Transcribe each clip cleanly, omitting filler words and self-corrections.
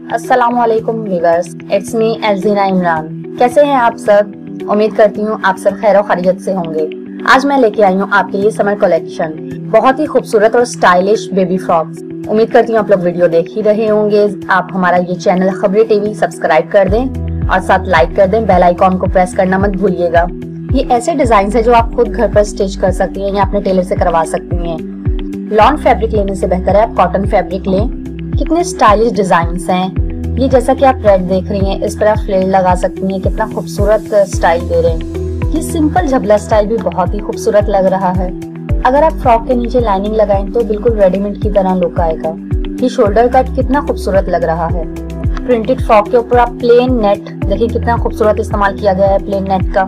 अस्सलामुअलैकुम viewers, it's me एल्जीना Imran. कैसे हैं आप सब? उम्मीद करती हूँ आप सब खैर और खैरियत से होंगे। आज मैं लेके आई हूँ आपके लिए समर कलेक्शन, बहुत ही खूबसूरत और स्टाइलिश बेबी फ्रॉक्स। उम्मीद करती हूँ आप लोग वीडियो देख ही रहे होंगे। आप हमारा ये चैनल खबरें टीवी सब्सक्राइब कर दें और साथ लाइक कर दें। बेल आइकॉन को प्रेस करना मत भूलिएगा। ये ऐसे डिजाइन है जो आप खुद घर पर स्टिच कर सकती हैं या अपने टेलर से करवा सकती हैं। लॉन फैब्रिक लेने से बेहतर है आप कॉटन फैब्रिक लें। कितने स्टाइलिश डिजाइन्स हैं ये, जैसा कि आप रेड देख रही हैं, इस पर आप फ्लेयर लगा सकती हैं। कितना खूबसूरत स्टाइल दे रहे हैं। ये सिंपल झबला स्टाइल भी बहुत ही खूबसूरत लग रहा है। अगर आप फ्रॉक के नीचे लाइनिंग लगाएं तो बिल्कुल रेडीमेड की तरह लुक आएगा। ये शोल्डर कट कितना खूबसूरत लग रहा है। प्रिंटेड फ्रॉक के ऊपर आप प्लेन नेट देखिए, कितना खूबसूरत इस्तेमाल किया गया है प्लेन नेट का।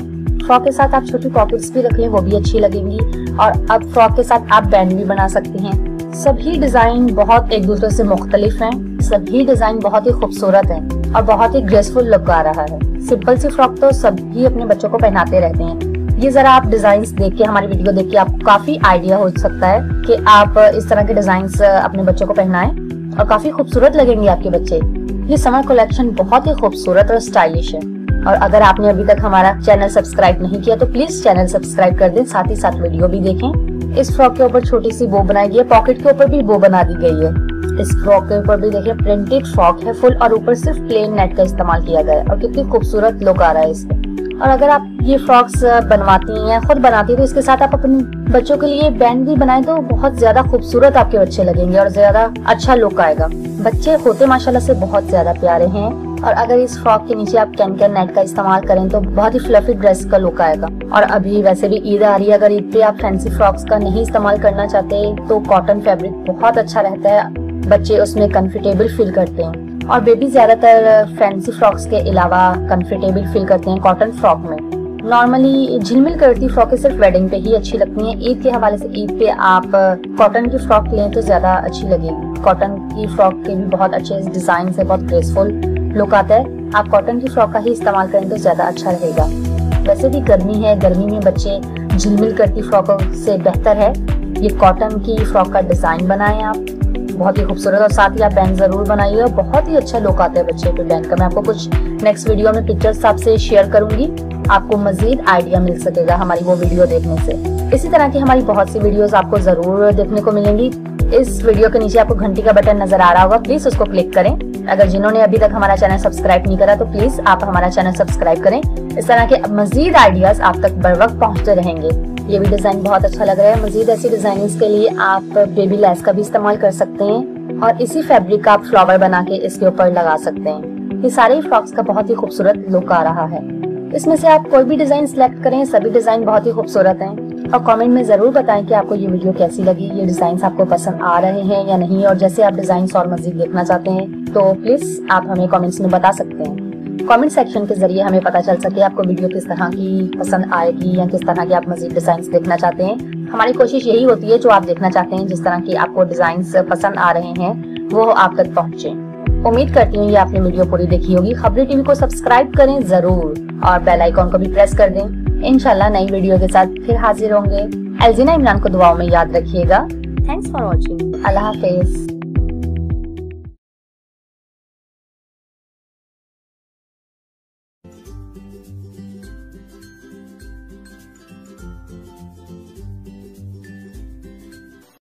फ्रॉक के साथ आप छोटी पॉकेट्स भी रख लें, वो भी अच्छी लगेंगी। और अब फ्रॉक के साथ आप बैंड भी बना सकती हैं। सभी डिजाइन बहुत एक दूसरे से मुख्तलिफ हैं। सभी डिजाइन बहुत ही खूबसूरत हैं और बहुत ही ग्रेसफुल लुक आ रहा है। सिंपल सी फ्रॉक तो सभी अपने बच्चों को पहनाते रहते हैं। ये जरा आप डिजाइन्स देख के, हमारी वीडियो देख के आपको काफी आइडिया हो सकता है कि आप इस तरह के डिजाइन्स अपने बच्चों को पहनाएं और काफी खूबसूरत लगेंगे आपके बच्चे। ये समर कलेक्शन बहुत ही खूबसूरत और स्टाइलिश है। और अगर आपने अभी तक हमारा चैनल सब्सक्राइब नहीं किया तो प्लीज चैनल सब्सक्राइब कर दें, साथ ही साथ वीडियो भी देखें। इस फ्रॉक के ऊपर छोटी सी बो बनाई गई है, पॉकेट के ऊपर भी बो बना दी गई है। इस फ्रॉक के ऊपर भी देखिए प्रिंटेड फ्रॉक है फुल, और ऊपर सिर्फ प्लेन नेट का इस्तेमाल किया गया है और कितनी खूबसूरत लुक आ रहा है इसमें। और अगर आप ये फ्रॉक्स बनवाती हैं या खुद बनाती हैं तो इसके साथ आप अपने बच्चों के लिए बैंड भी बनाए तो बहुत ज्यादा खूबसूरत आपके बच्चे लगेंगे और ज्यादा अच्छा लुक आएगा। बच्चे होते माशाल्लाह से बहुत ज्यादा प्यारे हैं। और अगर इस फ्रॉक के नीचे आप कैन नेट का इस्तेमाल करें तो बहुत ही फ्लफी ड्रेस का लुक आएगा। और अभी वैसे भी ईद आ रही है, अगर ईद पे आप फैंसी फ्रॉक्स का नहीं इस्तेमाल करना चाहते तो कॉटन फैब्रिक बहुत अच्छा रहता है। बच्चे उसमें कंफर्टेबल फील करते हैं और बेबी ज्यादातर फैंसी फ्रॉक्स के अलावा कंफर्टेबल फील करते हैं कॉटन फ्रॉक में। नॉर्मली झिलमिल करती फ्रॉकें सिर्फ वेडिंग पे ही अच्छी लगती हैं। ईद के हवाले से ईद पे आप कॉटन की फ्रॉक लें तो ज्यादा अच्छी लगेगी। कॉटन की फ्रॉक के भी बहुत अच्छे डिजाइन है, बहुत ग्रेसफुल लुक आता है। आप कॉटन की फ्रॉक का ही इस्तेमाल करें तो ज्यादा अच्छा रहेगा। वैसे भी गर्मी है, गर्मी में बच्चे झिलमिल करती फ्रॉकों से बेहतर है ये कॉटन की फ्रॉक का डिजाइन बनाएं आप, बहुत ही खूबसूरत। और साथ ही आप बैंड जरूर बनाइए, बहुत ही अच्छा लुक आता है बच्चे पे बैंड का। मैं आपको कुछ नेक्स्ट वीडियो में पिक्चर्स आपसे शेयर करूंगी, आपको मजीद आइडिया मिल सकेगा हमारी वो वीडियो देखने से। इसी तरह की हमारी बहुत सी वीडियोस आपको जरूर देखने को मिलेंगी। इस वीडियो के नीचे आपको घंटी का बटन नजर आ रहा होगा, प्लीज उसको क्लिक करें। अगर जिन्होंने अभी तक हमारा चैनल सब्सक्राइब नहीं करा तो प्लीज आप हमारा चैनल सब्सक्राइब करें। इस तरह के मजीद आइडियाज आप तक बर वक्त पहुँचते रहेंगे। ये भी डिजाइन बहुत अच्छा लग रहा है। मजीद ऐसी डिजाइनिंग के लिए आप बेबी लेस का भी इस्तेमाल कर सकते हैं और इसी फैब्रिक का आप फ्लावर बना के इसके ऊपर लगा सकते हैं। ये सारे फ्रॉक्स का बहुत ही खूबसूरत लुक आ रहा है। इसमें से आप कोई भी डिजाइन सिलेक्ट करें, सभी डिजाइन बहुत ही खूबसूरत हैं। और कमेंट में जरूर बताएं कि आपको ये वीडियो कैसी लगी, ये डिजाइन आपको पसंद आ रहे हैं या नहीं। और जैसे आप डिजाइन और मजीद देखना चाहते हैं तो प्लीज आप हमें कमेंट्स में बता सकते हैं। कमेंट सेक्शन के जरिए हमें पता चल सके आपको वीडियो किस तरह की पसंद आएगी या किस तरह के आप मजीद डिजाइन देखना चाहते हैं। हमारी कोशिश यही होती है जो आप देखना चाहते हैं, जिस तरह की आपको डिजाइन पसंद आ रहे हैं वो आप तक पहुँचे। उम्मीद करती हूँ ये आपने वीडियो पूरी देखी होगी। खबरें टीवी को सब्सक्राइब करें जरूर और बेल आइकॉन को भी प्रेस कर दें। इंशाल्लाह नई वीडियो के साथ फिर हाजिर होंगे। एल्जीना इमरान को दुआओं में याद रखिएगा। Thanks for watching. Allah Hafiz.